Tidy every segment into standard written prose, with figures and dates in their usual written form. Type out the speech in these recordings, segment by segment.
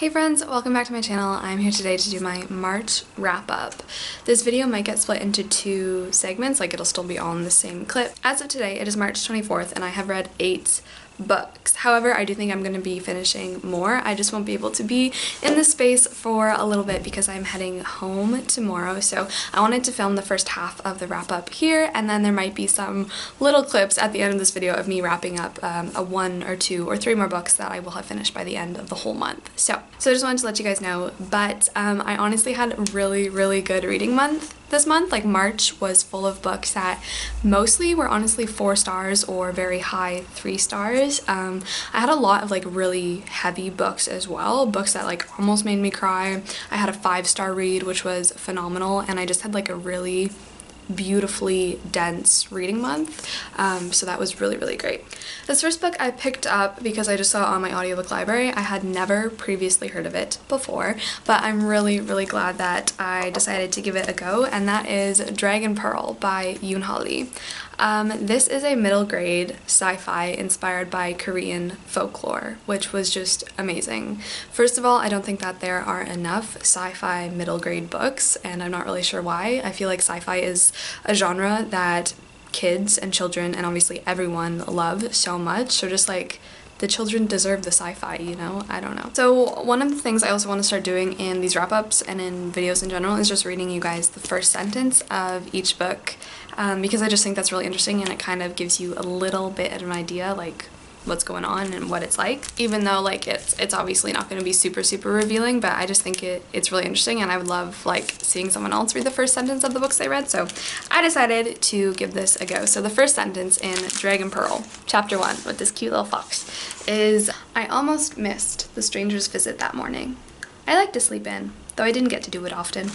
Hey friends, welcome back to my channel. I'm here today to do my March wrap-up. This video might get split into two segments, like it'll still be all in the same clip. As of today, it is March 24th and I have read 8 books. However, I do think I'm going to be finishing more. I just won't be able to be in this space for a little bit because I'm heading home tomorrow. So I wanted to film the first half of the wrap up here, and then there might be some little clips at the end of this video of me wrapping up a 1 or 2 or 3 more books that I will have finished by the end of the whole month. So I just wanted to let you guys know, but I honestly had a really good reading month this month. Like March was full of books that mostly were honestly 4 stars or very high 3 stars. I had a lot of like really heavy books as well, books that like almost made me cry. I had a 5-star read, which was phenomenal, and I just had like a really beautifully dense reading month, so that was really great. This first book I picked up because I just saw it on my audiobook library. I had never previously heard of it before, but I'm really glad that I decided to give it a go, and that is Dragon Pearl by Yoon Lee. This is a middle grade sci-fi inspired by Korean folklore, which was just amazing. First of all, I don't think that there are enough sci-fi middle grade books, and I'm not really sure why. I feel like sci-fi is a genre that kids and children and obviously everyone love so much, so just like the children deserve the sci-fi, you know? I don't know. So one of the things I also want to start doing in these wrap-ups and in videos in general is just reading you guys the first sentence of each book, because I just think that's really interesting and it kind of gives you a little bit of an idea like what's going on and what it's like, even though like it's obviously not going to be super revealing, but I just think it's really interesting, and I would love like seeing someone else read the first sentence of the books they read, so I decided to give this a go. So the first sentence in Dragon Pearl, chapter 1, with this cute little fox, is, "I almost missed the stranger's visit that morning. I like to sleep in, though I didn't get to do it often."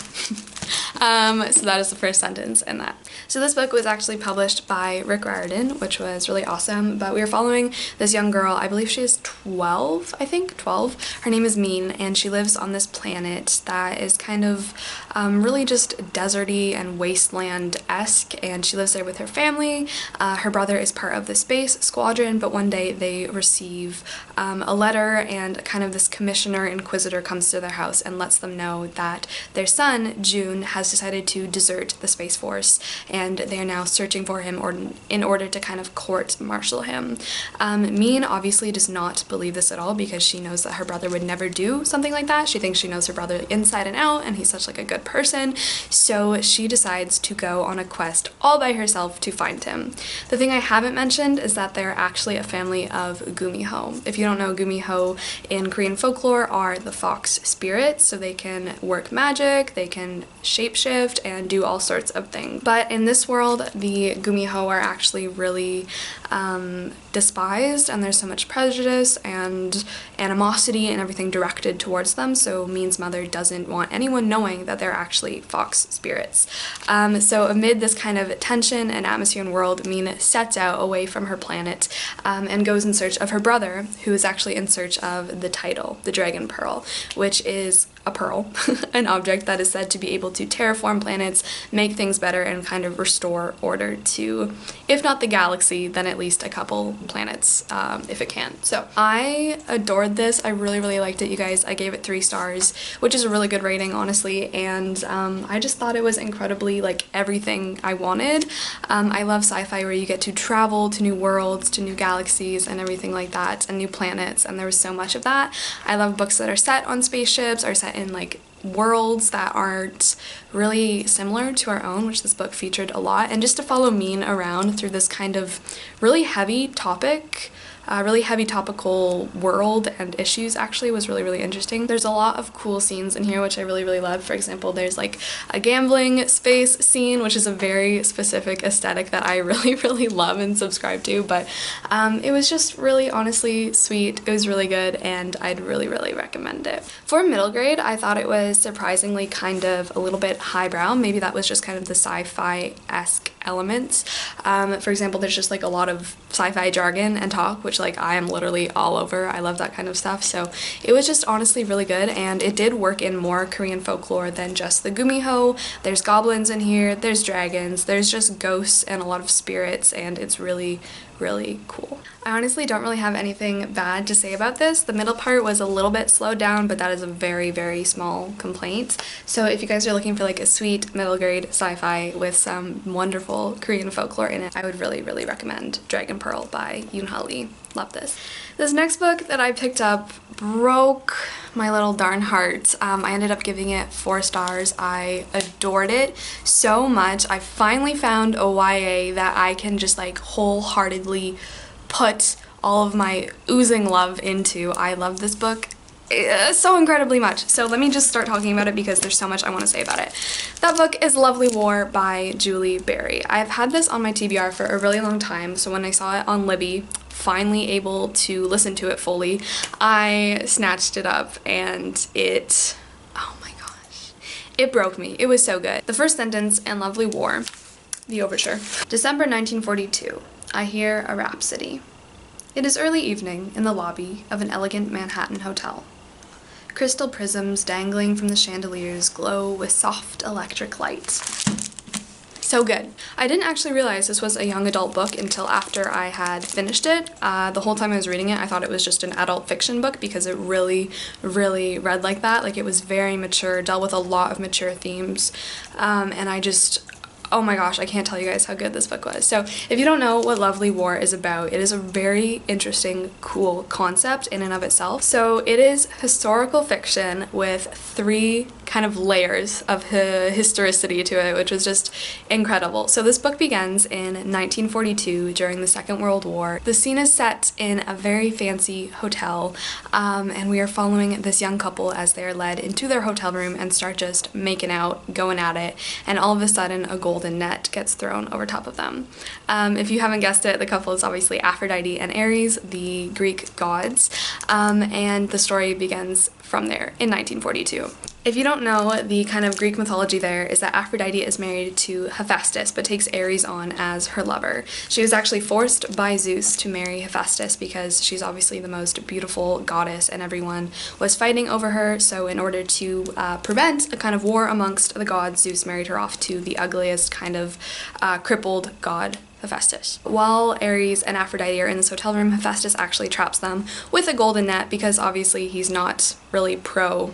So that is the first sentence in that. So this book was actually published by Rick Riordan, which was really awesome, but we were following this young girl. I believe she is 12, I think, 12. Her name is Min, and she lives on this planet that is kind of really just deserty and wasteland-esque, and she lives there with her family. Her brother is part of the space squadron, but one day they receive a letter, and kind of this commissioner inquisitor comes to their house and lets them know that their son, June, has decided to desert the Space Force, and they are now searching for him in order to kind of court-martial him. Min obviously does not believe this at all because she knows that her brother would never do something like that. She thinks she knows her brother inside and out, and he's such like a good person, so she decides to go on a quest all by herself to find him. The thing I haven't mentioned is that they're actually a family of gumiho. If you don't know, gumiho in Korean folklore are the fox spirits, so they can work magic, they can shapeshift and do all sorts of things. But in this world, the gumiho are actually really despised, and there's so much prejudice and animosity and everything directed towards them, so Min's mother doesn't want anyone knowing that they're actually fox spirits. So amid this kind of tension and atmosphere and world, Min sets out away from her planet and goes in search of her brother, who is actually in search of the title, the Dragon Pearl, which is a pearl, an object that is said to be able to terraform planets, make things better, and kind of restore order to, if not the galaxy, then at least a couple planets, if it can. So I adored this. I really liked it, you guys. I gave it 3 stars, which is a really good rating, honestly, and I just thought it was incredibly like everything I wanted. I love sci-fi where you get to travel to new worlds, to new galaxies, and everything like that, and new planets, and there was so much of that. I love books that are set on spaceships, are set in like worlds that aren't really similar to our own, which this book featured a lot, and just to follow Min around through this kind of really heavy topic, really heavy topical world and issues actually was really interesting. There's a lot of cool scenes in here which I really love. For example, there's like a gambling space scene, which is a very specific aesthetic that I really love and subscribe to, but it was just really honestly sweet. It was really good, and I'd really recommend it. For middle grade, I thought it was surprisingly kind of a little bit highbrow. Maybe that was just kind of the sci-fi-esque elements. For example, there's just like a lot of sci-fi jargon and talk, which like I am literally all over. I love that kind of stuff, so it was just honestly really good, and it did work in more Korean folklore than just the gumiho. There's goblins in here, there's dragons, there's just ghosts and a lot of spirits, and it's really really cool. I honestly don't really have anything bad to say about this. The middle part was a little bit slowed down, but that is a very, very small complaint. So if you guys are looking for like a sweet middle grade sci-fi with some wonderful Korean folklore in it, I would really, really recommend Dragon Pearl by Yoon-ha Lee. Love this. This next book that I picked up broke my little darn heart. I ended up giving it 4 stars. I adored it so much. I finally found a YA that I can just like wholeheartedly put all of my oozing love into. I love this book so incredibly much. So let me just start talking about it because there's so much I want to say about it. That book is Lovely War by Julie Berry. I've had this on my TBR for a really long time, so when I saw it on Libby, finally able to listen to it fully, I snatched it up and it, oh my gosh, it broke me. It was so good. The first sentence in Lovely War, the overture. December 1942. I hear a rhapsody. It is early evening in the lobby of an elegant Manhattan hotel. Crystal prisms dangling from the chandeliers glow with soft electric light. So good. I didn't actually realize this was a young adult book until after I had finished it. The whole time I was reading it, I thought it was just an adult fiction book because it really, really read like that. Like, it was very mature, dealt with a lot of mature themes, and I just, oh my gosh, I can't tell you guys how good this book was. So if you don't know what Lovely War is about, it is a very interesting, cool concept in and of itself. So it is historical fiction with 3 kind of layers of historicity to it, which was just incredible. So this book begins in 1942 during the Second World War. The scene is set in a very fancy hotel, and we are following this young couple as they are led into their hotel room and start just making out, going at it, and all of a sudden a golden net gets thrown over top of them. If you haven't guessed it, the couple is obviously Aphrodite and Ares, the Greek gods, and the story begins from there in 1942. If you don't know, the kind of Greek mythology there is that Aphrodite is married to Hephaestus but takes Ares on as her lover. She was actually forced by Zeus to marry Hephaestus because she's obviously the most beautiful goddess and everyone was fighting over her, so in order to prevent a kind of war amongst the gods, Zeus married her off to the ugliest kind of crippled god, Hephaestus. While Ares and Aphrodite are in this hotel room, Hephaestus actually traps them with a golden net because obviously he's not really pro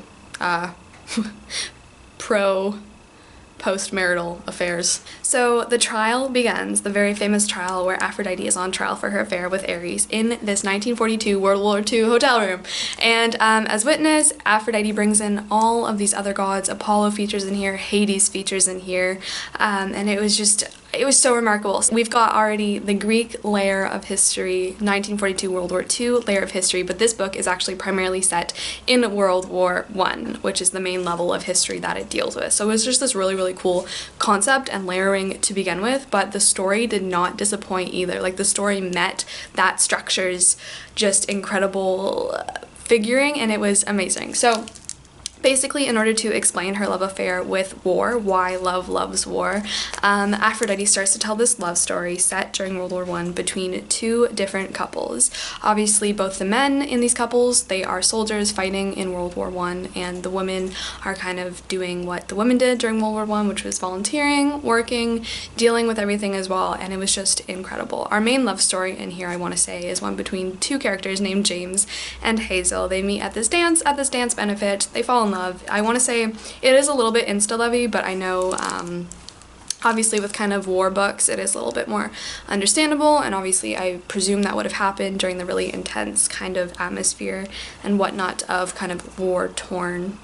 post-marital affairs. So the trial begins, the very famous trial where Aphrodite is on trial for her affair with Ares in this 1942 World War II hotel room. And as witness, Aphrodite brings in all of these other gods. Apollo features in here, Hades features in here, and it was so remarkable. So we've got already the Greek layer of history, 1942 World War II layer of history, but this book is actually primarily set in World War I, which is the main level of history that it deals with. So it was just this really, really cool concept and layering to begin with, but the story did not disappoint either. Like, the story met that structure's just incredible figuring, and it was amazing. So basically, in order to explain her love affair with war, why love loves war, Aphrodite starts to tell this love story set during World War I between 2 different couples. Obviously, both the men in these couples, they are soldiers fighting in World War I, and the women are kind of doing what the women did during World War I, which was volunteering, working, dealing with everything as well, and it was just incredible. Our main love story in here, I want to say, is one between 2 characters named James and Hazel. They meet at this dance benefit, they fall in love. I want to say it is a little bit insta-lovey, but I know obviously with kind of war books it is a little bit more understandable, and obviously I presume that would have happened during the really intense kind of atmosphere and whatnot of kind of war-torn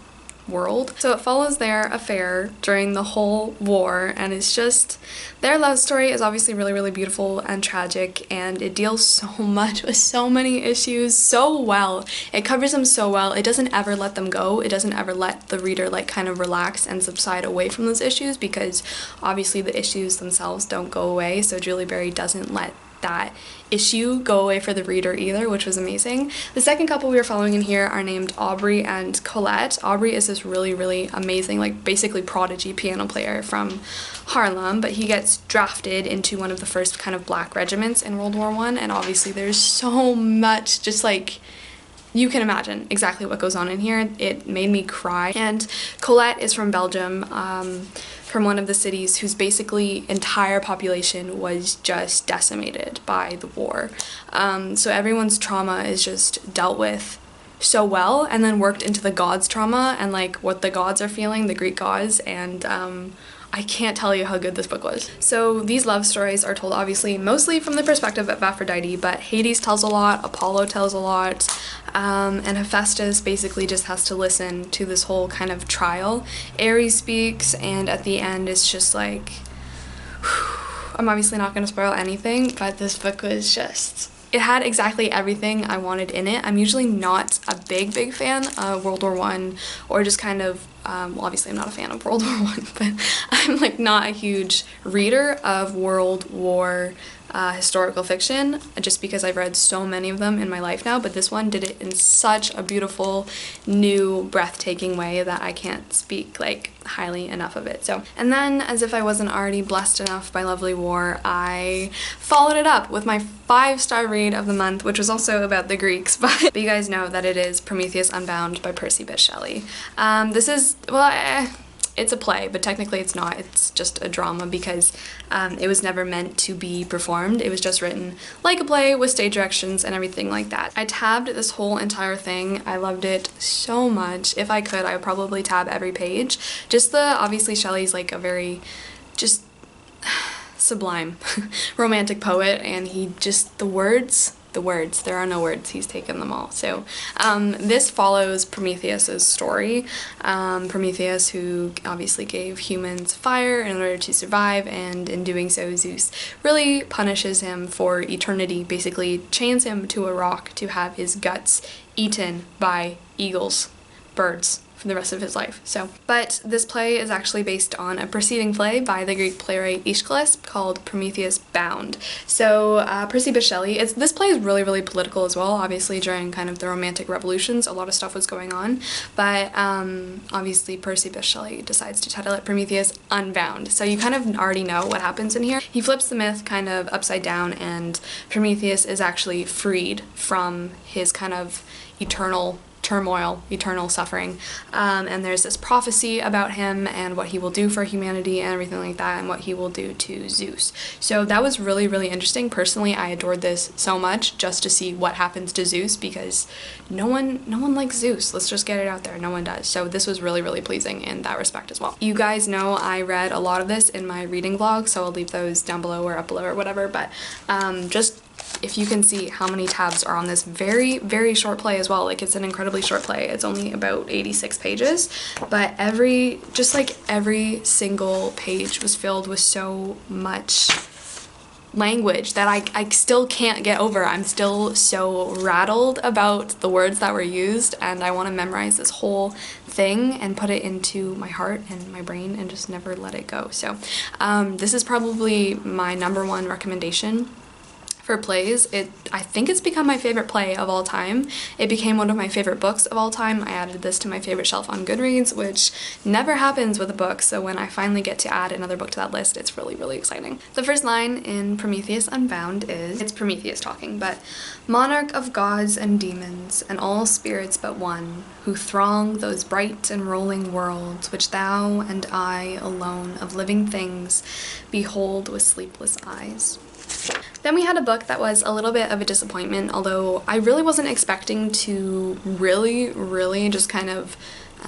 world. So it follows their affair during the whole war, and it's just, their love story is obviously really, really beautiful and tragic, and it deals so much with so many issues so well. It covers them so well. It doesn't ever let them go. It doesn't ever let the reader like kind of relax and subside away from those issues, because obviously the issues themselves don't go away, so Julie Berry doesn't let that issue go away for the reader either, which was amazing. The second couple we are following in here are named Aubrey and Colette. Aubrey is this really, really amazing, like basically prodigy piano player from Harlem, but he gets drafted into one of the first kind of black regiments in World War I, and obviously there's so much just like you can imagine exactly what goes on in here. It made me cry. And Colette is from Belgium, from one of the cities whose basically entire population was just decimated by the war. So everyone's trauma is just dealt with so well, and then worked into the gods' trauma and like what the gods are feeling, the Greek gods, and I can't tell you how good this book was. So these love stories are told obviously mostly from the perspective of Aphrodite, but Hades tells a lot, Apollo tells a lot, and Hephaestus basically just has to listen to this whole kind of trial. Ares speaks, and at the end it's just like, I'm obviously not going to spoil anything, but this book was just, it had exactly everything I wanted in it. I'm usually not a big fan of World War I, or just kind of, well, obviously I'm not a fan of World War I, but I'm like not a huge reader of World War historical fiction, just because I've read so many of them in my life now, but this one did it in such a beautiful, new, breathtaking way that I can't speak like highly enough of it. So, and then, as if I wasn't already blessed enough by Lovely War, I followed it up with my 5-star read of the month, which was also about the Greeks, but you guys know that it is Prometheus Unbound by Percy Bysshe Shelley. This is, well, it's a play, but technically it's not. It's just a drama because it was never meant to be performed. It was just written like a play with stage directions and everything like that. I tabbed this whole entire thing. I loved it so much. If I could, I would probably tab every page. Just obviously Shelley's like a very just sublime romantic poet, and he just, the words, there are no words, he's taken them all. So this follows Prometheus's story. Prometheus, who obviously gave humans fire in order to survive, and in doing so Zeus really punishes him for eternity, basically chains him to a rock to have his guts eaten by eagles, birds, for the rest of his life. So, but this play is actually based on a preceding play by the Greek playwright Aeschylus called Prometheus Bound. So Percy Bysshe Shelley, this play is really political as well. Obviously during kind of the Romantic Revolutions, a lot of stuff was going on, but obviously Percy Bysshe Shelley decides to title it Prometheus Unbound. So you kind of already know what happens in here. He flips the myth kind of upside down, and Prometheus is actually freed from his kind of eternal turmoil, eternal suffering, and there's this prophecy about him and what he will do for humanity and everything like that, and what he will do to Zeus. So that was really interesting. Personally, I adored this so much just to see what happens to Zeus, because no one likes Zeus. Let's just get it out there. No one does. So this was really pleasing in that respect as well. You guys know I read a lot of this in my reading vlog, so I'll leave those down below or up below or whatever, but just if you can see how many tabs are on this very short play as well. Like, it's an incredibly short play. It's only about 86 pages, but every single page was filled with so much language that I still can't get over. I'm still so rattled about the words that were used, and I want to memorize this whole thing and put it into my heart and my brain and just never let it go. So this is probably my #1 recommendation for plays. I think it's become my favorite play of all time. It became one of my favorite books of all time. I added this to my favorite shelf on Goodreads, which never happens with a book, so when I finally get to add another book to that list, it's really exciting. The first line in Prometheus Unbound is, it's Prometheus talking, but monarch of gods and demons, and all spirits but one, who throng those bright and rolling worlds, which thou and I alone of living things behold with sleepless eyes. Then we had a book that was a little bit of a disappointment, although I really wasn't expecting to really just kind of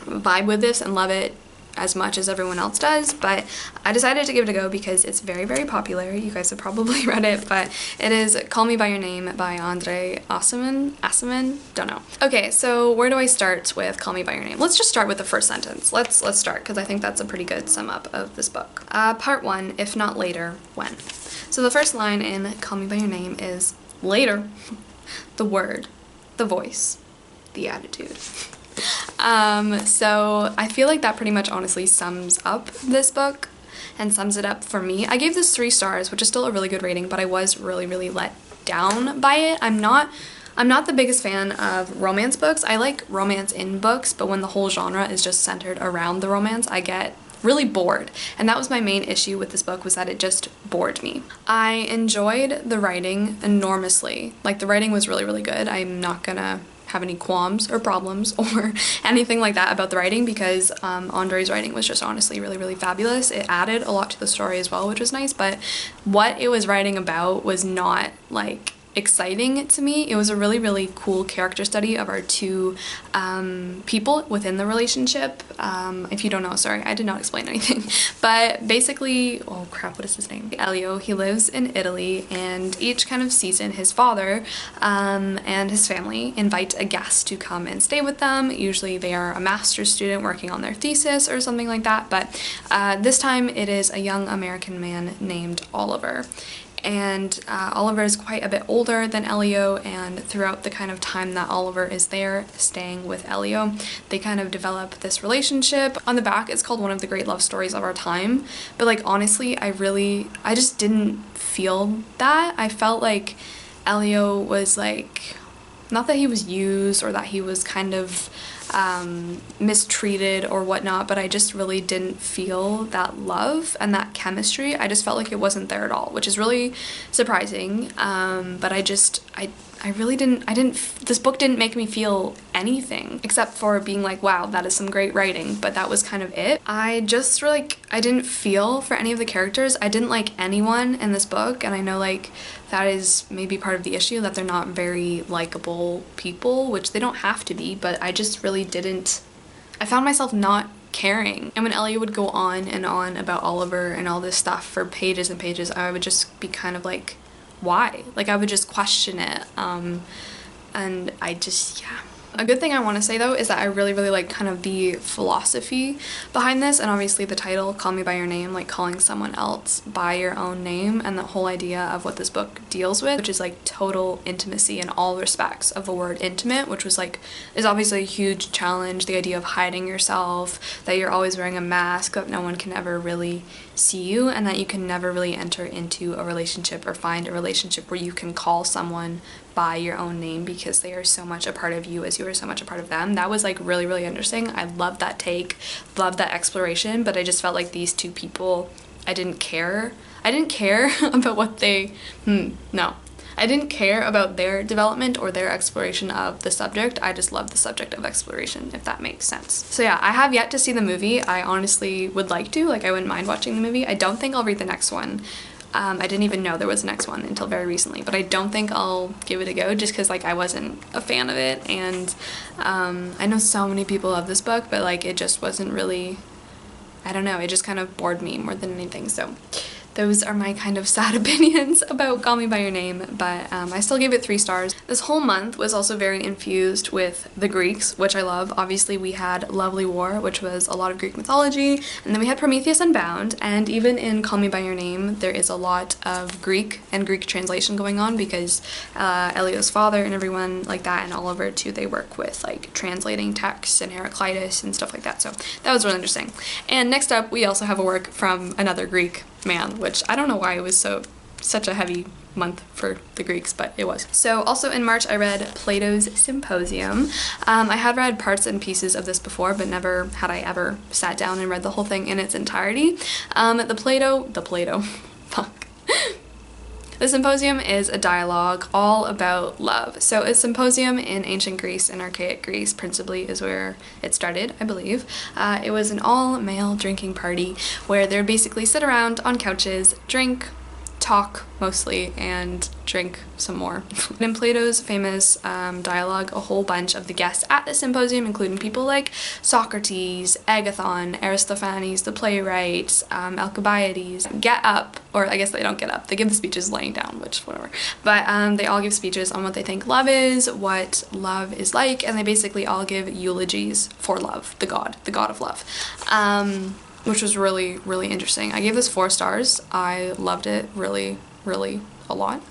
vibe with this and love it as much as everyone else does, but I decided to give it a go because it's very popular. You guys have probably read it, but it is Call Me By Your Name by Andre Aciman? Don't know. Okay, so where do I start with Call Me By Your Name? Let's just start with the first sentence. Let's start, because I think that's a pretty good sum up of this book. Part 1, if not later, when? So the first line in Call Me By Your Name is later, the word, the voice, the attitude. So I feel like that pretty much honestly sums up this book and sums it up for me. I gave this 3 stars, which is still a really good rating, but I was really let down by it. I'm not the biggest fan of romance books. I like romance in books, but when the whole genre is just centered around the romance, I get really bored, and that was my main issue with this book, was that it just bored me. I enjoyed the writing enormously. Like, the writing was really good. I'm not gonna have any qualms or problems or anything like that about the writing, because Andre's writing was just honestly really, really fabulous. It added a lot to the story as well, which was nice, but what it was writing about was not like exciting to me. It was a really, really cool character study of our two people within the relationship. If you don't know, sorry, I did not explain anything. But basically, oh crap, what is his name? Elio, he lives in Italy, and each kind of season his father and his family invite a guest to come and stay with them. Usually they are a master's student working on their thesis or something like that, but this time it is a young American man named Oliver. And Oliver is quite a bit older than Elio, and throughout the kind of time that Oliver is there staying with Elio, they kind of develop this relationship. On the back it's called One of the Great Love Stories of Our Time, but like honestly I just didn't feel that. I felt like Elio was like, not that he was used or that he was kind of mistreated or whatnot, but I just really didn't feel that love and that chemistry. I just felt like it wasn't there at all, which is really surprising. But I really didn't, this book didn't make me feel anything except for being like, wow, that is some great writing, but that was kind of it. I just like, I didn't feel for any of the characters. I didn't like anyone in this book, and I know like that is maybe part of the issue, that they're not very likable people, which they don't have to be, but I just really didn't, I found myself not caring. And when Ellie would go on and on about Oliver and all this stuff for pages and pages, I would just be kind of like, why? Like I would just question it, and I just, yeah. A good thing I want to say though is that I really, really like kind of the philosophy behind this, and obviously the title, Call Me By Your Name, like calling someone else by your own name, and the whole idea of what this book deals with, which is like total intimacy in all respects of the word intimate, which was like, is obviously a huge challenge. The idea of hiding yourself, that you're always wearing a mask, that no one can ever really see you, and that you can never really enter into a relationship or find a relationship where you can call someone by your own name because they are so much a part of you as you are so much a part of them. That was like really, really interesting. I loved that take, loved that exploration, but I just felt like these two people, I didn't care about what they, I didn't care about their development or their exploration of the subject. I just loved the subject of exploration, if that makes sense. So yeah, I have yet to see the movie. I honestly would like to, like I wouldn't mind watching the movie. I don't think I'll read the next one. I didn't even know there was a next one until very recently, but I don't think I'll give it a go just because like I wasn't a fan of it, and I know so many people love this book, but like it just wasn't really, I don't know, it just kind of bored me more than anything. So those are my kind of sad opinions about Call Me By Your Name, but I still gave it 3 stars. This whole month was also very infused with the Greeks, which I love. Obviously we had Lovely War, which was a lot of Greek mythology, and then we had Prometheus Unbound, and even in Call Me By Your Name there is a lot of Greek and Greek translation going on because Elio's father and everyone like that, and Oliver too, they work with like translating texts and Heraclitus and stuff like that, so that was really interesting. And next up we also have a work from another Greek man, which I don't know why it was such a heavy month for the Greeks, but it was. So also in March I read Platos Symposium. I had read parts and pieces of this before, but never had I ever sat down and read the whole thing in its entirety. The Symposium is a dialogue all about love. So a symposium in ancient Greece, in archaic Greece principally, is where it started, I believe. It was an all-male drinking party where they'd basically sit around on couches, drink, talk mostly, and drink some more. In Plato's famous dialogue, a whole bunch of the guests at the symposium, including people like Socrates, Agathon, Aristophanes, the playwright, Alcibiades, get up, or I guess they don't get up, they give the speeches laying down, which whatever, but they all give speeches on what they think love is, what love is like, and they basically all give eulogies for love, the god of love. Which was really, really interesting. I gave this 4 stars. I loved it really, really a lot.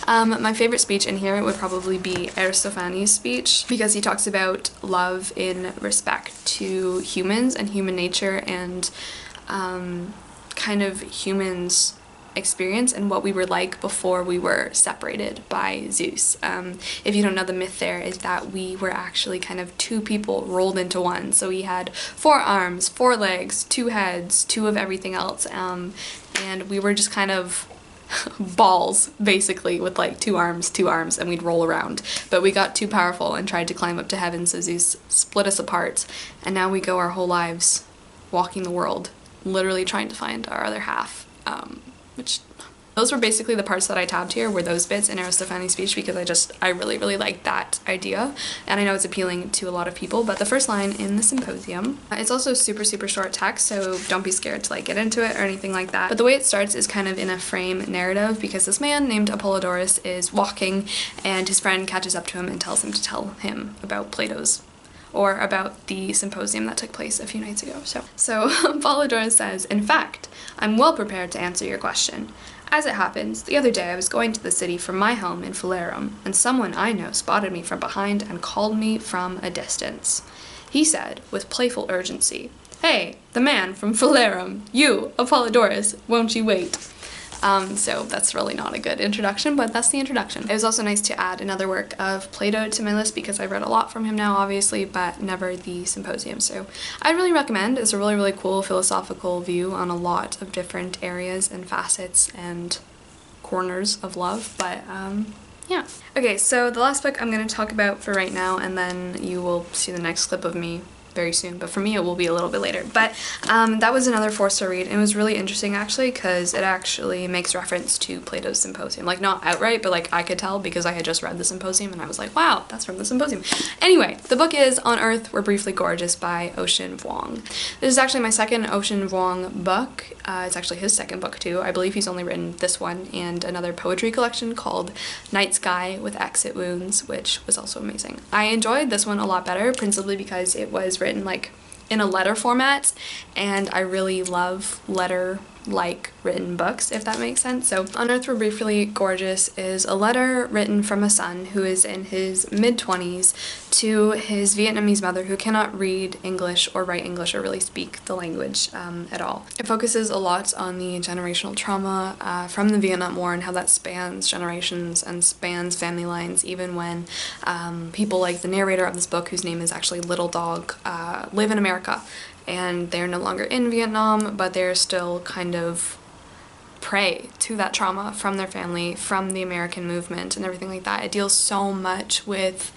My favorite speech in here would probably be Aristophanes' speech, because he talks about love in respect to humans and human nature, and kind of humans' experience and what we were like before we were separated by Zeus. If you don't know, the myth there is that we were actually kind of 2 people rolled into one. So we had 4 arms, 4 legs, 2 heads, 2 of everything else, and we were just kind of balls, basically, with like two arms, and we'd roll around. But we got too powerful and tried to climb up to heaven, so Zeus split us apart, and now we go our whole lives walking the world, literally trying to find our other half, which... Those were basically the parts that I tabbed here, were those bits in Aristophanes' speech, because I really, really like that idea, and I know it's appealing to a lot of people. But the first line in the Symposium, it's also super, super short text, so don't be scared to like get into it or anything like that. But the way it starts is kind of in a frame narrative, because this man named Apollodorus is walking, and his friend catches up to him and tells him to tell him about Plato's, or about the symposium that took place a few nights ago. So Apollodorus says, "In fact, I'm well prepared to answer your question. As it happens, the other day I was going to the city from my home in Phalerum, and someone I know spotted me from behind and called me from a distance. He said, with playful urgency, 'Hey, the man from Phalerum, you, Apollodorus, won't you wait?'" So that's really not a good introduction, but that's the introduction. It was also nice to add another work of Plato to my list, because I've read a lot from him now, obviously, but never the Symposium. So I'd really recommend. It's a really, really cool philosophical view on a lot of different areas and facets and corners of love, but yeah. Okay, so the last book I'm going to talk about for right now, and then you will see the next clip of me very soon, but for me it will be a little bit later. But that was another 4-star read, and it was really interesting actually, because it actually makes reference to Plato's Symposium. Like, not outright, but like I could tell because I had just read the Symposium and I was like, wow, that's from the Symposium. Anyway, the book is On Earth We're Briefly Gorgeous by Ocean Vuong. This is actually my second Ocean Vuong book. It's actually his second book too. I believe he's only written this one and another poetry collection called Night Sky with Exit Wounds, which was also amazing. I enjoyed this one a lot better, principally because it was written like in a letter format, and I really love letter-like written books, if that makes sense. So On Earth We're Briefly Gorgeous is a letter written from a son who is in his mid-20s to his Vietnamese mother, who cannot read English or write English or really speak the language at all. It focuses a lot on the generational trauma from the Vietnam War and how that spans generations and spans family lines, even when people like the narrator of this book, whose name is actually Little Dog, live in America, and they're no longer in Vietnam, but they're still kind of prey to that trauma from their family, from the American movement and everything like that. It deals so much with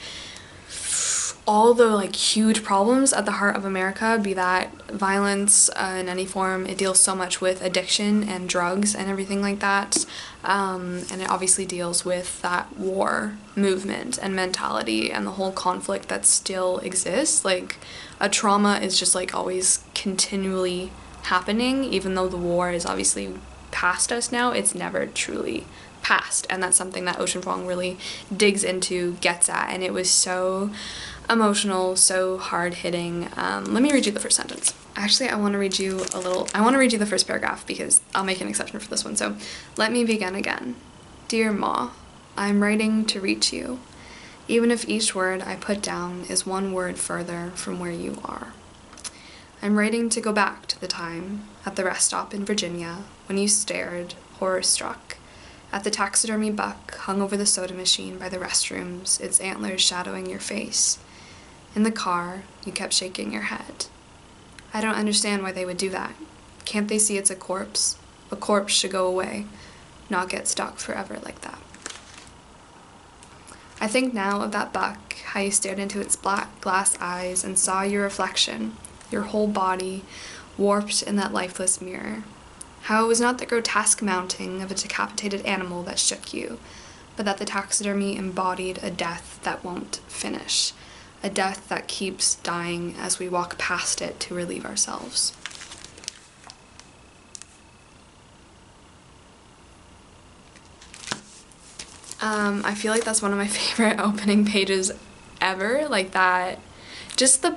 all the like huge problems at the heart of America, be that violence in any form. It deals so much with addiction and drugs and everything like that, and it obviously deals with that war movement and mentality and the whole conflict that still exists. Like, a trauma is just like always continually happening, even though the war is obviously past us now. It's never truly past, and that's something that Ocean Vuong really digs into, gets at, and it was so emotional, so hard-hitting. Let me read you the first sentence. Actually, I want to read you the first paragraph, because I'll make an exception for this one. So, let me begin again. Dear Ma, I'm writing to reach you, even if each word I put down is one word further from where you are. I'm writing to go back to the time at the rest stop in Virginia when you stared, horror-struck, at the taxidermy buck hung over the soda machine by the restrooms, its antlers shadowing your face. In the car, you kept shaking your head. I don't understand why they would do that. Can't they see it's a corpse? A corpse should go away, not get stuck forever like that. I think now of that buck, how you stared into its black glass eyes and saw your reflection, your whole body, warped in that lifeless mirror. How it was not the grotesque mounting of a decapitated animal that shook you, but that the taxidermy embodied a death that won't finish, a death that keeps dying as we walk past it to relieve ourselves. I feel like that's one of my favorite opening pages ever. Like that, just the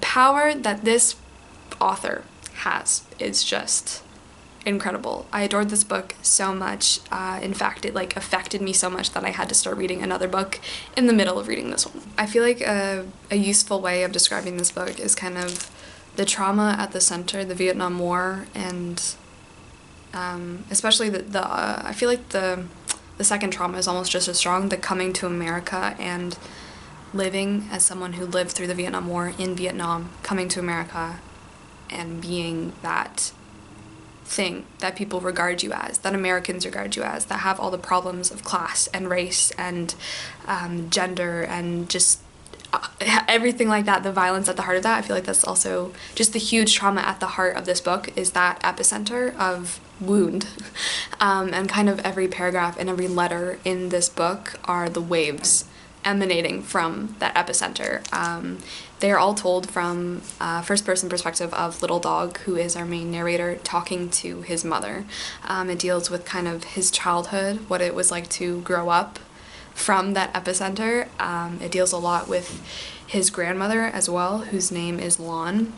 power that this author has is just incredible. I adored this book so much. In fact, it like affected me so much that I had to start reading another book in the middle of reading this one. I feel like a useful way of describing this book is kind of the trauma at the center, the Vietnam War, and especially I feel like the second trauma is almost just as strong, the coming to America and living as someone who lived through the Vietnam War in Vietnam, coming to America and being that thing that people regard you as, that Americans regard you as, that have all the problems of class and race and gender and just everything like that, the violence at the heart of that. I feel like that's also just the huge trauma at the heart of this book, is that epicenter of wound. And kind of every paragraph and every letter in this book are the waves emanating from that epicenter. They are all told from first-person perspective of Little Dog, who is our main narrator, talking to his mother. It deals with kind of his childhood, what it was like to grow up from that epicenter. It deals a lot with his grandmother as well, whose name is Lon,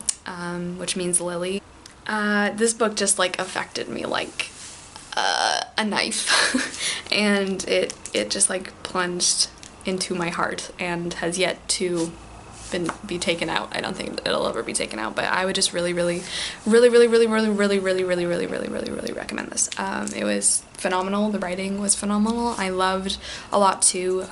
which means lily. This book just like affected me like a knife, and it just like plunged into my heart and has yet to be taken out. I don't think it'll ever be taken out, but I would just really recommend this. It was phenomenal. The writing was phenomenal. I loved a lot too.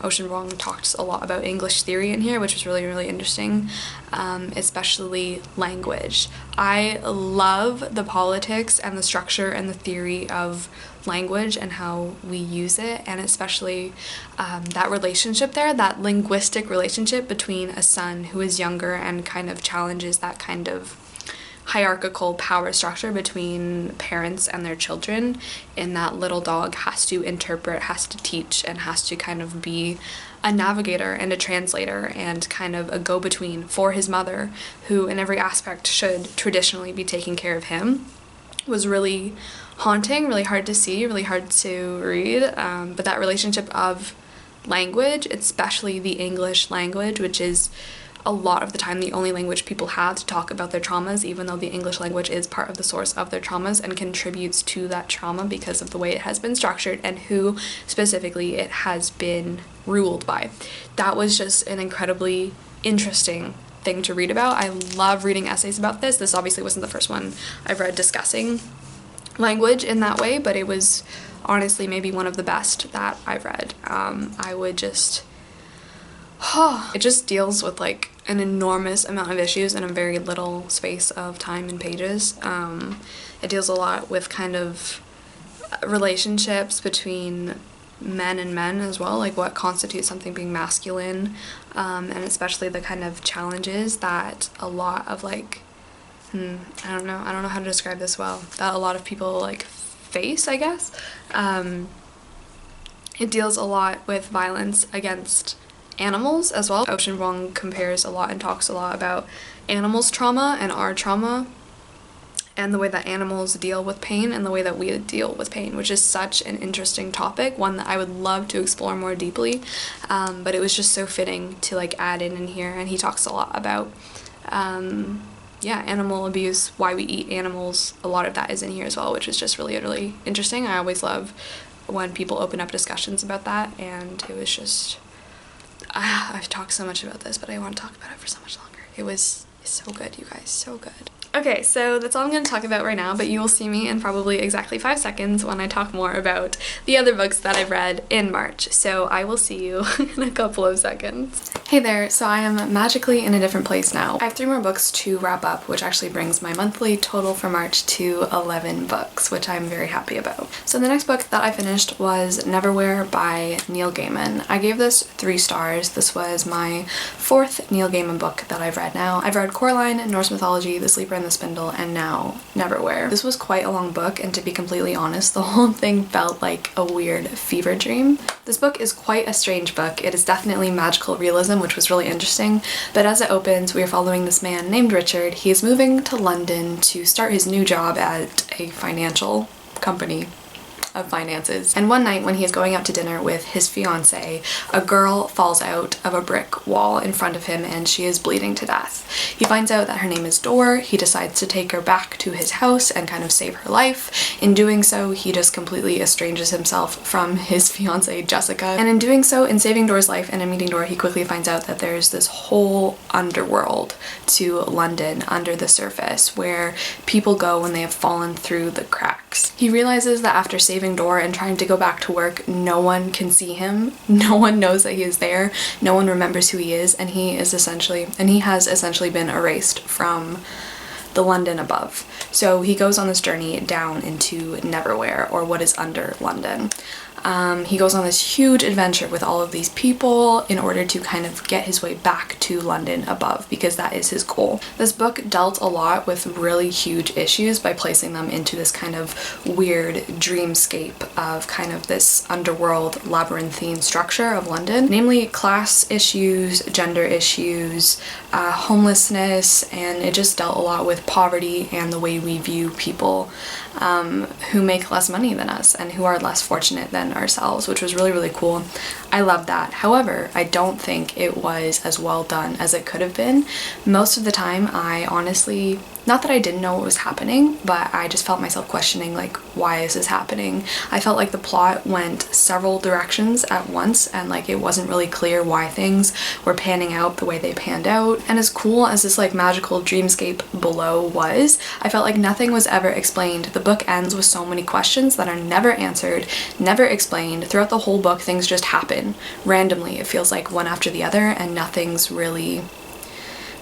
Ocean Vuong talked a lot about English theory in here, which was really interesting, especially language. I love the politics and the structure and the theory of language and how we use it, and especially that relationship there, that linguistic relationship between a son who is younger and kind of challenges that kind of hierarchical power structure between parents and their children, in that Little Dog has to interpret, has to teach, and has to kind of be a navigator and a translator and kind of a go-between for his mother, who in every aspect should traditionally be taking care of him. Was really haunting, really hard to see, really hard to read, but that relationship of language, especially the English language, which is a lot of the time the only language people have to talk about their traumas, even though the English language is part of the source of their traumas and contributes to that trauma because of the way it has been structured and who specifically it has been ruled by. That was just an incredibly interesting thing to read about. I love reading essays about this. This obviously wasn't the first one I've read discussing language in that way, but it was honestly maybe one of the best that I've read. I would just it just deals with like an enormous amount of issues in a very little space of time and pages. It deals a lot with kind of relationships between men and men as well, like what constitutes something being masculine, and especially the kind of challenges that a lot of like I don't know how to describe this well, that a lot of people like face, I guess. It deals a lot with violence against animals as well. Ocean Vuong compares a lot and talks a lot about animals' trauma and our trauma, and the way that animals deal with pain and the way that we deal with pain, which is such an interesting topic, one that I would love to explore more deeply, but it was just so fitting to like add in here. And he talks a lot about animal abuse, why we eat animals. A lot of that is in here as well, which is just really interesting. I always love when people open up discussions about that, and it was just I've talked so much about this, but I want to talk about it for so much longer. It's so good, you guys, so good. Okay, so that's all I'm going to talk about right now, but you will see me in probably exactly 5 seconds when I talk more about the other books that I've read in March. So I will see you in a couple of seconds. Hey there, so I am magically in a different place now. I have 3 more books to wrap up, which actually brings my monthly total for March to 11 books, which I'm very happy about. So the next book that I finished was Neverwhere by Neil Gaiman. I gave this 3 stars. This was my 4th Neil Gaiman book that I've read now. I've read Coraline, Norse Mythology, The Sleeper and the Spindle, and now Neverwhere. This was quite a long book, and to be completely honest, the whole thing felt like a weird fever dream. This book is quite a strange book. It is definitely magical realism, which was really interesting, but as it opens, we are following this man named Richard. He is moving to London to start his new job at a financial company of finances. And one night when he is going out to dinner with his fiancée, a girl falls out of a brick wall in front of him and she is bleeding to death. He finds out that her name is Dor. He decides to take her back to his house and kind of save her life. In doing so, he just completely estranges himself from his fiancée Jessica. And in doing so, in saving Dor's life and in meeting Dor, he quickly finds out that there's this whole underworld to London under the surface where people go when they have fallen through the cracks. He realizes that after saving Dor and trying to go back to work, no one can see him, no one knows that he is there, no one remembers who he is, and he has essentially been erased from the London above. So he goes on this journey down into Neverwhere, or what is under London. He goes on this huge adventure with all of these people in order to kind of get his way back to London above, because that is his goal. This book dealt a lot with really huge issues by placing them into this kind of weird dreamscape of kind of this underworld labyrinthine structure of London, namely class issues, gender issues, homelessness, and it just dealt a lot with poverty and the way we view people who make less money than us and who are less fortunate than ourselves, which was really, really cool. I love that. However, I don't think it was as well done as it could have been. Most of the time, I honestly, not that I didn't know what was happening, but I just felt myself questioning, like, why is this happening? I felt like the plot went several directions at once, and like it wasn't really clear why things were panning out the way they panned out. And as cool as this like magical dreamscape below was, I felt like nothing was ever explained. The book ends with so many questions that are never answered, never explained. Throughout the whole book, things just happen randomly. It feels like one after the other, and nothing's really,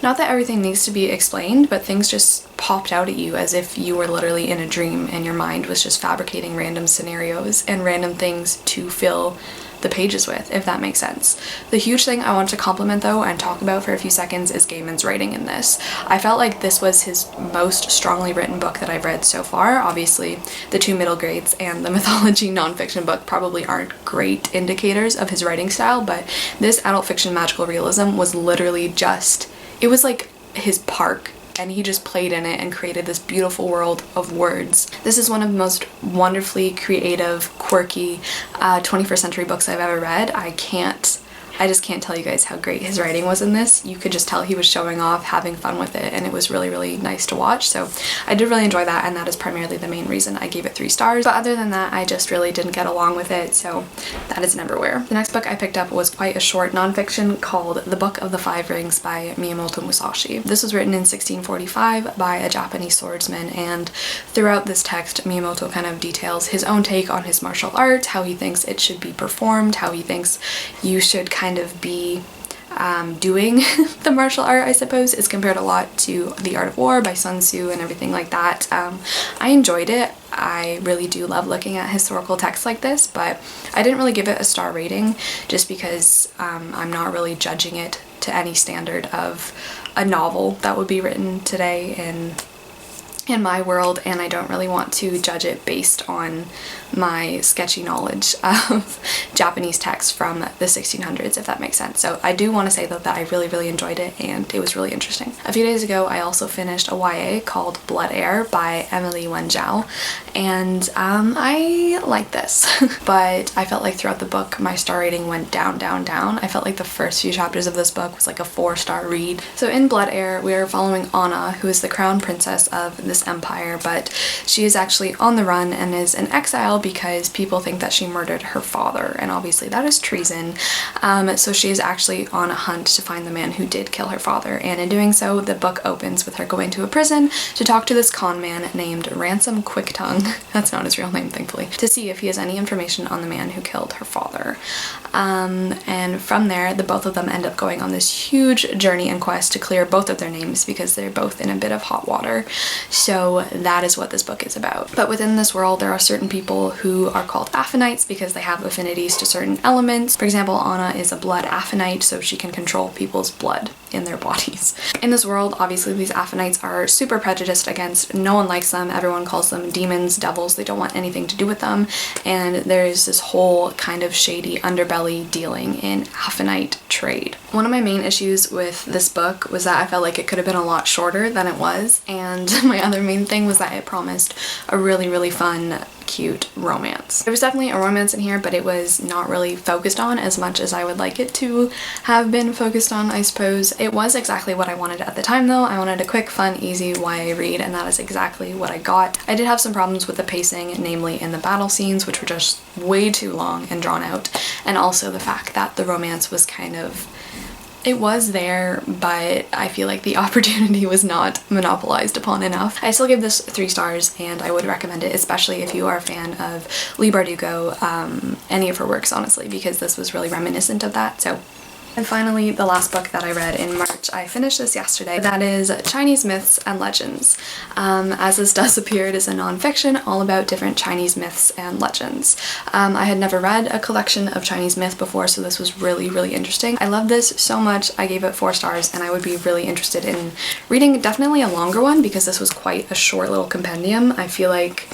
not that everything needs to be explained, but things just popped out at you as if you were literally in a dream and your mind was just fabricating random scenarios and random things to fill the pages with, if that makes sense. The huge thing I want to compliment though and talk about for a few seconds is Gaiman's writing in this. I felt like this was his most strongly written book that I've read so far. Obviously, the two middle grades and the mythology nonfiction book probably aren't great indicators of his writing style, but this adult fiction magical realism was literally just, it was like his park, and he just played in it and created this beautiful world of words. This is one of the most wonderfully creative, quirky 21st century books I've ever read. I just can't tell you guys how great his writing was in this. You could just tell he was showing off, having fun with it, and it was really, really nice to watch. So I did really enjoy that, and that is primarily the main reason I gave it 3 stars. But other than that, I just really didn't get along with it, so that is Neverwhere. The next book I picked up was quite a short nonfiction called The Book of the Five Rings by Miyamoto Musashi. This was written in 1645 by a Japanese swordsman, and throughout this text, Miyamoto kind of details his own take on his martial art, how he thinks it should be performed, how he thinks you should kind of be doing the martial art, I suppose. Is compared a lot to The Art of War by Sun Tzu and everything like that. I enjoyed it. I really do love looking at historical texts like this, but I didn't really give it a star rating just because I'm not really judging it to any standard of a novel that would be written today in my world, and I don't really want to judge it based on my sketchy knowledge of Japanese texts from the 1600s, if that makes sense. So I do want to say though that I really, really enjoyed it, and it was really interesting. A few days ago, I also finished a YA called Blood Heir by Emily Wen Zhao, and I like this, but I felt like throughout the book, my star rating went down, down, down. I felt like the first few chapters of this book was like a 4-star read. So in Blood Heir, we are following Anna, who is the crown princess of this empire, but she is actually on the run and is in exile because people think that she murdered her father, and obviously that is treason. So she is actually on a hunt to find the man who did kill her father, and in doing so, the book opens with her going to a prison to talk to this con man named Ransom Quicktongue, that's not his real name thankfully, to see if he has any information on the man who killed her father. And from there, the both of them end up going on this huge journey and quest to clear both of their names because they're both in a bit of hot water. So that is what this book is about. But within this world, there are certain people who are called Aphanites because they have affinities to certain elements. For example, Anna is a blood Aphanite, so she can control people's blood in their bodies. In this world, obviously these Aphanites are super prejudiced against, no one likes them, everyone calls them demons, devils, they don't want anything to do with them, and there's this whole kind of shady underbelly dealing in Aphanite trade. One of my main issues with this book was that I felt like it could have been a lot shorter than it was, and my other main thing was that it promised a really, really fun, cute romance. There was definitely a romance in here, but it was not really focused on as much as I would like it to have been focused on, I suppose. It was exactly what I wanted at the time though. I wanted a quick, fun, easy YA read, and that is exactly what I got. I did have some problems with the pacing, namely in the battle scenes, which were just way too long and drawn out, and also the fact that the romance was kind of, it was there, but I feel like the opportunity was not monopolized upon enough. I still give this 3 stars, and I would recommend it, especially if you are a fan of Leigh Bardugo, any of her works honestly, because this was really reminiscent of that, so And finally, the last book that I read in March, I finished this yesterday. That is Chinese Myths and Legends. As this does appear, it is a non-fiction all about different Chinese myths and legends. I had never read a collection of Chinese myth before, so this was really, really interesting. I love this so much. I gave it 4 stars, and I would be really interested in reading definitely a longer one because this was quite a short little compendium. I feel like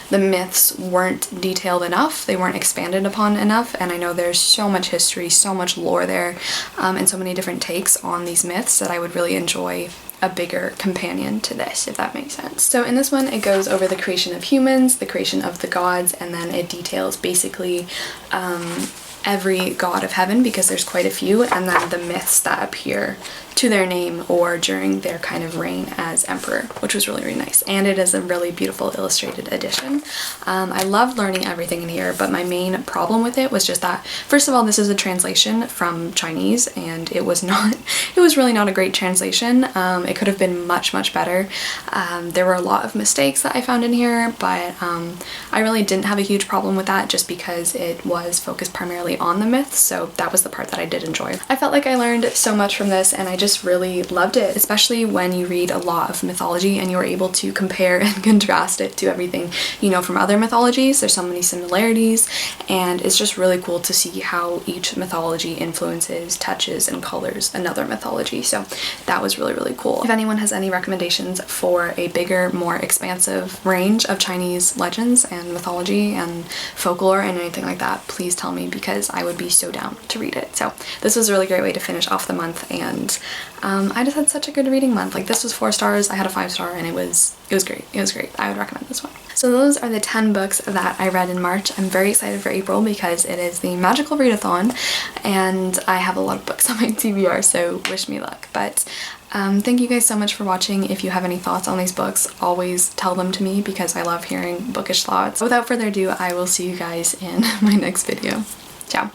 the myths weren't detailed enough, they weren't expanded upon enough, and I know there's so much history, so much lore there, and so many different takes on these myths that I would really enjoy a bigger companion to this, if that makes sense. So in this one, it goes over the creation of humans, the creation of the gods, and then it details basically every god of heaven, because there's quite a few, and then the myths that appear to their name or during their kind of reign as emperor, which was really, really nice. And it is a really beautiful illustrated edition. I loved learning everything in here, but my main problem with it was just that, first of all, this is a translation from Chinese, and it was really not a great translation. It could have been much, much better. There were a lot of mistakes that I found in here, but I really didn't have a huge problem with that just because it was focused primarily on the myths, so that was the part that I did enjoy. I felt like I learned so much from this, and I just really loved it, especially when you read a lot of mythology and you're able to compare and contrast it to everything you know from other mythologies. There's so many similarities, and it's just really cool to see how each mythology influences, touches, and colors another mythology. So that was really, really cool. If anyone has any recommendations for a bigger, more expansive range of Chinese legends and mythology and folklore and anything like that, please tell me, because I would be so down to read it. So this was a really great way to finish off the month, and I just had such a good reading month. Like, this was 4 stars, I had a 5-star, and it was great. It was great. I would recommend this one. So those are the 10 books that I read in March. I'm very excited for April because it is the magical readathon, and I have a lot of books on my TBR, so wish me luck. But thank you guys so much for watching. If you have any thoughts on these books, always tell them to me because I love hearing bookish thoughts. Without further ado, I will see you guys in my next video. Ciao!